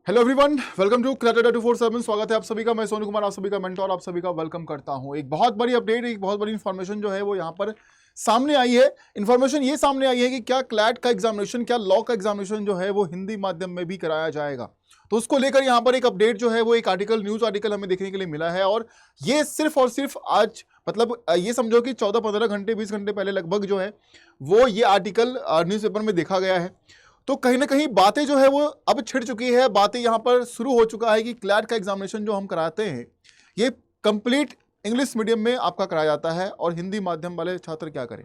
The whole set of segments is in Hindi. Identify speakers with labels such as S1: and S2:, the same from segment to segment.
S1: Hello everyone, welcome to CLAT 247। स्वागत है आप सभी का। मैं सोनू कुमार, आप सभी का मेंटोर, आप सभी का वेलकम करता हूं। एक बहुत बड़ी अपडेट, एक बहुत बड़ी इंफॉर्मेशन जो है वो यहां पर सामने आई है। इंफॉर्मेशन ये सामने आई है कि क्या क्लैट का एग्जामिनेशन, क्या लॉ का एग्जामिनेशन जो है वो हिंदी माध्यम में भी कराया जाएगा। तो उसको लेकर यहां पर एक अपडेट जो है वो एक आर्टिकल, न्यूज आर्टिकल हमें देखने के लिए मिला है। और ये सिर्फ और सिर्फ आज, मतलब ये समझो कि 14-15 घंटे 20 घंटे पहले लगभग जो है वो ये आर्टिकल न्यूज़पेपर में देखा गया है। तो कहीं ना कहीं बातें जो है वो अब छिड़ चुकी है, बातें यहाँ पर शुरू हो चुका है कि क्लैट का एग्जामिनेशन जो हम कराते हैं ये कंप्लीट इंग्लिश मीडियम में आपका कराया जाता है। और हिंदी माध्यम वाले छात्र क्या करें,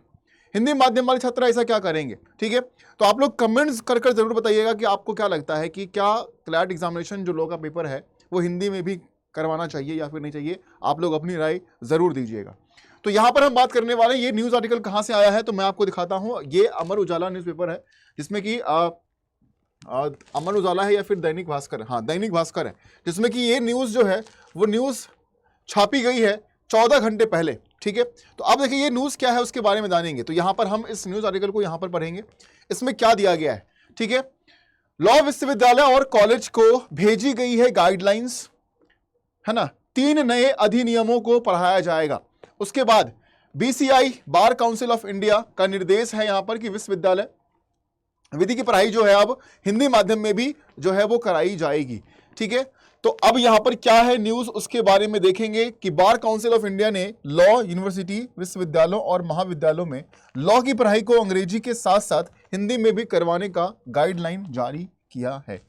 S1: हिंदी माध्यम वाले छात्र ऐसा क्या करेंगे। ठीक है, तो आप लोग कमेंट्स कर कर जरूर बताइएगा कि आपको क्या लगता है कि क्या क्लैट एग्जामिनेशन जो लॉ का पेपर है वो हिंदी में भी करवाना चाहिए या फिर नहीं चाहिए। आप लोग अपनी राय जरूर दीजिएगा। तो यहां पर हम बात करने वाले हैं, ये न्यूज आर्टिकल कहां से आया है तो मैं आपको दिखाता हूं। ये अमर उजाला न्यूज़पेपर है, जिसमें कि अमर उजाला है या फिर दैनिक भास्कर, हाँ दैनिक भास्कर है, जिसमें कि ये न्यूज़ जो है वो न्यूज़ छापी गई है 14 घंटे पहले। ठीक है, तो अब देखिए ये न्यूज़ क्या है उसके बारे में जानेंगे। तो यहाँ पर हम इस न्यूज़ आर्टिकल को यहाँ पर पढ़ेंगे, इसमें क्या दिया गया है। ठीक है, लॉ विश्वविद्यालय और कॉलेज को भेजी गई है गाइडलाइंस, है ना। 3 नए अधिनियमों को पढ़ाया जाएगा। उसके बाद BCI bar council of India का निर्देश है यहाँ पर कि विश्वविद्यालय विधि की पढ़ाई जो है अब हिंदी माध्यम में भी जो है वो कराई जाएगी। ठीक है, तो अब यहां पर क्या है न्यूज उसके बारे में देखेंगे कि बार काउंसिल ऑफ इंडिया ने लॉ यूनिवर्सिटी, विश्वविद्यालयों और महाविद्यालयों में लॉ की पढ़ाई को अंग्रेजी के साथ साथ हिंदी में भी करवाने का गाइडलाइन जारी किया है।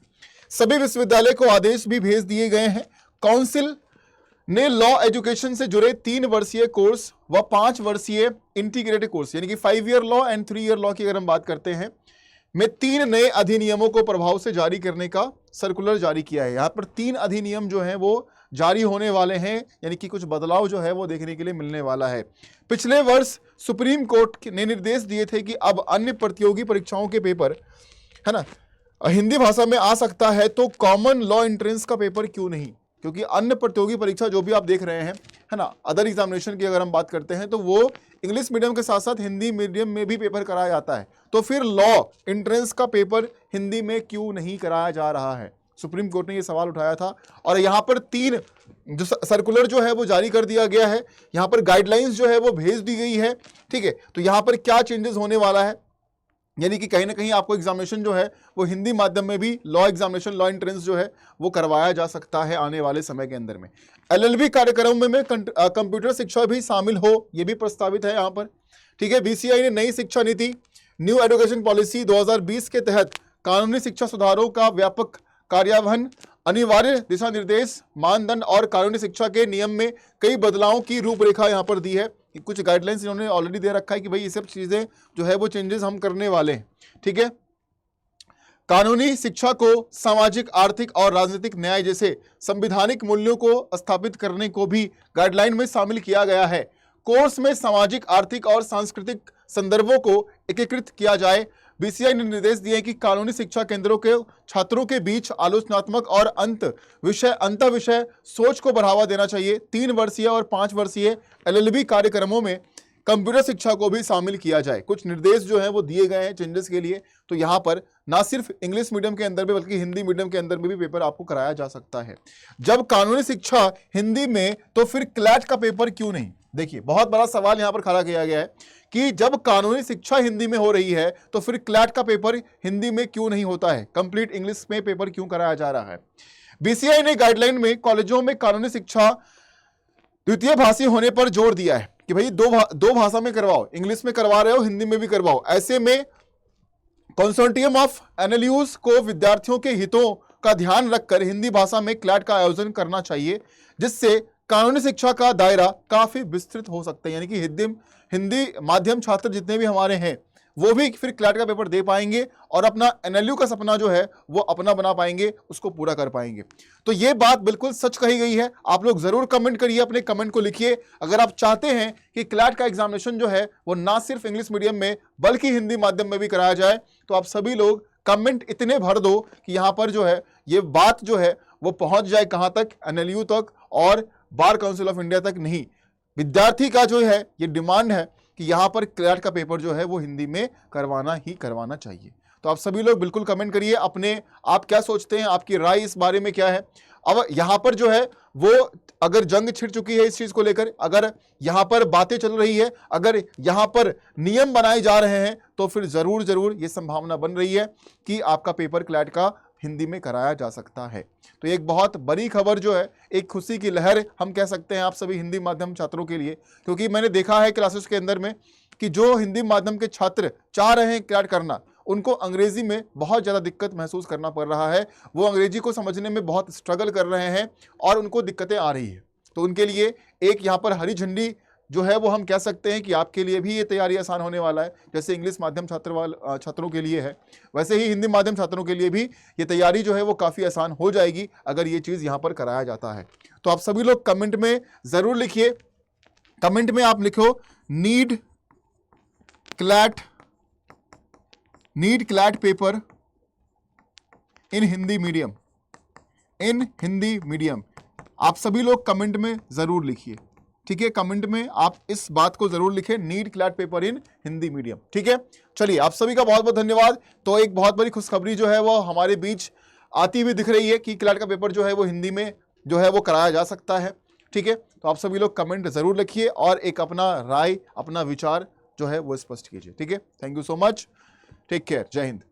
S1: सभी विश्वविद्यालय को आदेश भी भेज दिए गए हैं। काउंसिल ने लॉ एजुकेशन से जुड़े 3 वर्षीय कोर्स व 5 वर्षीय इंटीग्रेटेड कोर्स, यानी कि 5 year law and 3 year law की अगर हम बात करते हैं, में 3 नए अधिनियमों को प्रभाव से जारी करने का सर्कुलर जारी किया है। यहां पर 3 अधिनियम जो हैं वो जारी होने वाले हैं, यानी कि कुछ बदलाव जो है वो देखने के लिए मिलने वाला है। पिछले वर्ष सुप्रीम कोर्ट ने निर्देश दिए थे कि अब अन्य प्रतियोगी परीक्षाओं के पेपर, है ना, हिंदी भाषा में आ सकता है, तो कॉमन लॉ एंट्रेंस का पेपर क्यों नहीं। क्योंकि अन्य प्रतियोगी परीक्षा जो भी आप देख रहे हैं, है ना, अदर एग्जामिनेशन की अगर हम बात करते हैं तो वो इंग्लिश मीडियम के साथ साथ हिंदी मीडियम में भी पेपर कराया जाता है। तो फिर लॉ एंट्रेंस का पेपर हिंदी में क्यों नहीं कराया जा रहा है। सुप्रीम कोर्ट ने ये सवाल उठाया था और यहाँ पर 3 जो सर्कुलर जो है वो जारी कर दिया गया है। यहाँ पर गाइडलाइंस जो है वो भेज दी गई है। ठीक है, तो यहाँ पर क्या चेंजेस होने वाला है, यानी कि कहीं ना कहीं आपको एग्जामिनेशन जो है वो हिंदी माध्यम में भी लॉ एग्जामिनेशन, लॉ एंट्रेंस जो है वो करवाया जा सकता है आने वाले समय के अंदर में। एलएलबी कार्यक्रम में कंप्यूटर शिक्षा भी शामिल हो, ये भी प्रस्तावित है यहाँ पर। ठीक है, बीसीआई ने नई शिक्षा नीति, न्यू एजुकेशन पॉलिसी 2020 के तहत कानूनी शिक्षा सुधारों का व्यापक कार्यान्वयन, अनिवार्य दिशा निर्देश, मानदंड और कानूनी शिक्षा के नियम में कई बदलावों की रूपरेखा यहाँ पर दी है। कि कुछ गाइडलाइंस इन्होंने ऑलरेडी दे रखा है कि भाई ये सब चीजें जो है वो चेंजेस हम करने वाले हैं। ठीक है, कानूनी शिक्षा को सामाजिक, आर्थिक और राजनीतिक न्याय जैसे संवैधानिक मूल्यों को स्थापित करने को भी गाइडलाइन में शामिल किया गया है। कोर्स में सामाजिक, आर्थिक और सांस्कृतिक संदर्भों को एकीकृत किया जाए। बीसीआई ने निर्देश दिए कि कानूनी शिक्षा केंद्रों के छात्रों के बीच आलोचनात्मक और अंत विषय सोच को बढ़ावा देना चाहिए। 3 वर्षीय और 5 वर्षीय एलएलबी कार्यक्रमों में कंप्यूटर शिक्षा को भी शामिल किया जाए। कुछ निर्देश जो हैं वो दिए गए हैं चेंजेस के लिए। तो यहाँ पर ना सिर्फ इंग्लिश मीडियम के अंदर में बल्कि हिंदी मीडियम के अंदर में भी पेपर आपको कराया जा सकता है। जब कानूनी शिक्षा हिंदी में तो फिर क्लैट का पेपर क्यों नहीं। देखिए, बहुत बड़ा सवाल यहाँ पर खड़ा किया गया है कि जब कानूनी शिक्षा हिंदी में हो रही है तो फिर क्लैट का पेपर हिंदी में क्यों नहीं होता है, कंप्लीट इंग्लिश में पेपर क्यों कराया जा रहा है। बीसीआई ने गाइडलाइन में कॉलेजों में कानूनी शिक्षा द्वितीय भाषी होने पर जोर दिया है कि भाई दो भाषा में करवाओ, इंग्लिश में करवा रहे हो, हिंदी में भी करवाओ। ऐसे में कंसोर्टियम ऑफ एनएलयूज को विद्यार्थियों के हितों का ध्यान रखकर हिंदी भाषा में क्लैट का आयोजन करना चाहिए, जिससे कानूनी शिक्षा का दायरा काफी विस्तृत हो सकता है। यानी कि हिंदी माध्यम छात्र जितने भी हमारे हैं वो भी फिर क्लैट का पेपर दे पाएंगे और अपना एनएलयू का सपना जो है वो अपना बना पाएंगे, उसको पूरा कर पाएंगे। तो ये बात बिल्कुल सच कही गई है। आप लोग जरूर कमेंट करिए, अपने कमेंट को लिखिए। अगर आप चाहते हैं कि क्लैट का एग्जामिनेशन जो है वो ना सिर्फ इंग्लिश मीडियम में बल्कि हिंदी माध्यम में भी कराया जाए, तो आप सभी लोग कमेंट इतने भर दो कि यहाँ पर जो है ये बात जो है वो पहुंच जाए कहाँ तक, एनएलयू तक और बार काउंसिल ऑफ इंडिया तक नहीं। विद्यार्थी का जो है ये डिमांड है कि यहाँ पर क्लैट का पेपर जो है वो हिंदी में करवाना ही करवाना चाहिए। तो आप सभी लोग बिल्कुल कमेंट करिए अपने, आप क्या सोचते हैं, आपकी राय इस बारे में क्या है। अब यहां पर जो है वो अगर जंग छिड़ चुकी है इस चीज को लेकर, अगर यहां पर बातें चल रही है, अगर यहां पर नियम बनाए जा रहे हैं, तो फिर जरूर जरूर ये संभावना बन रही है कि आपका पेपर क्लैट का हिंदी में कराया जा सकता है। तो एक बहुत बड़ी खबर जो है, एक खुशी की लहर हम कह सकते हैं आप सभी हिंदी माध्यम छात्रों के लिए, क्योंकि मैंने देखा है क्लासेस के अंदर में कि जो हिंदी माध्यम के छात्र चाह रहे हैं क्लैट करना, उनको अंग्रेजी में बहुत ज़्यादा दिक्कत महसूस करना पड़ रहा है, वो अंग्रेजी को समझने में बहुत स्ट्रगल कर रहे हैं और उनको दिक्कतें आ रही है। तो उनके लिए एक यहाँ पर हरी झंडी जो है वो हम कह सकते हैं कि आपके लिए भी ये तैयारी आसान होने वाला है। जैसे इंग्लिश माध्यम छात्रों के लिए है, वैसे ही हिंदी माध्यम छात्रों के लिए भी ये तैयारी जो है वो काफ़ी आसान हो जाएगी अगर ये चीज़ यहाँ पर कराया जाता है। तो आप सभी लोग कमेंट में ज़रूर लिखिए, कमेंट में आप लिखो need CLAT paper in Hindi medium, in Hindi medium. आप सभी लोग कमेंट में ज़रूर लिखिए, ठीक है। कमेंट में आप इस बात को जरूर लिखें, need CLAT paper in Hindi medium, ठीक है। चलिए आप सभी का बहुत बहुत धन्यवाद। तो एक बहुत बड़ी खुशखबरी जो है वो हमारे बीच आती हुई दिख रही है कि क्लैट का पेपर जो है वो हिंदी में जो है वो कराया जा सकता है, ठीक है। तो आप सभी लोग कमेंट जरूर लिखिए और एक अपना राय, अपना विचार जो है वो स्पष्ट कीजिए, ठीक है। Thank you so much, take care, जय हिंद।